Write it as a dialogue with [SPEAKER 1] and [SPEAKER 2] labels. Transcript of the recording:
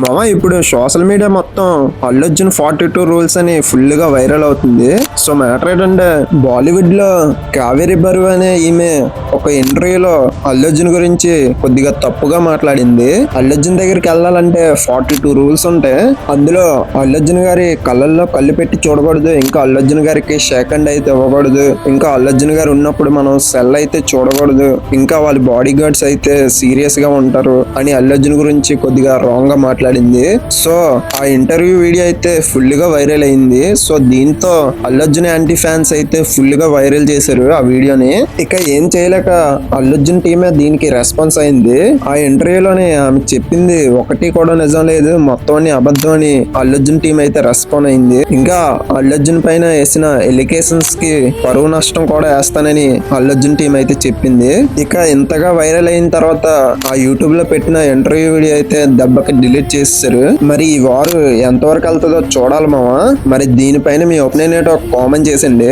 [SPEAKER 1] మామ ఇప్పుడు social media మొత్తం అల్లు అర్జున్ 42 రూల్స్ అని ఫుల్ గా వైరల్ అవుతుంది. సో మ్యాటర్ ఏంటంటే బాలీవుడ్ లో కావేరి బరువు అనే ఈమె ఒక ఇంటర్వ్యూలో అల్లు అర్జున్ గురించి కొద్దిగా తప్పుగా మాట్లాడింది. అల్లు అర్జున్ దగ్గరికి వెళ్ళాలంటే 42 రూల్స్ ఉంటాయి. అందులో అల్లు అర్జున్ గారి కళ్ళల్లో కళ్ళు పెట్టి చూడకూడదు, ఇంకా అల్లు అర్జున్ గారికి షేక్ హ్యాండ్ అయితే ఇవ్వకూడదు, ఇంకా అల్లు అర్జున్ గారు ఉన్నప్పుడు మనం సెల్ అయితే చూడకూడదు, ఇంకా వాళ్ళ బాడీ గార్డ్స్ అయితే సీరియస్ గా ఉంటారు అని అల్లు అర్జున్ గురించి కొద్దిగా రాంగ్ గా మాట్లాడింది. సో ఆ ఇంటర్వ్యూ వీడియో అయితే ఫుల్ గా వైరల్ అయింది. సో దీంతో అల్లు అర్జున్ యాంటీ ఫ్యాన్స్ అయితే ఫుల్ గా వైరల్ చేశారు ఆ వీడియోని. ఇక ఏం చేయలేక అల్లు అర్జున్ టీమే దీనికి రెస్పాన్స్ అయింది. ఆ ఇంటర్వ్యూలోనే ఆమె చెప్పింది ఒకటి కూడా నిజం లేదు, మొత్తం అన్ని అబద్ధం అని అల్లు అర్జున్ టీం అయితే రెస్పాండ్ అయింది. ఇంకా అల్లు అర్జున్ పైన వేసిన ఎలిగేషన్స్ కి పరువు నష్టం కూడా వేస్తానని అల్లు అర్జున్ టీం అయితే చెప్పింది. ఇక ఇంతగా వైరల్ అయిన తర్వాత ఆ యూట్యూబ్ లో పెట్టిన ఇంటర్వ్యూ వీడియో అయితే దెబ్బకి డిలీట్ చేసేసారు. మరి ఈ వారు ఎంతవరకు వెళ్తుందో చూడాలి మామ. మరి దీనిపైన మీ ఒపీనియన్ ఏంటో కామెంట్ చేసండి.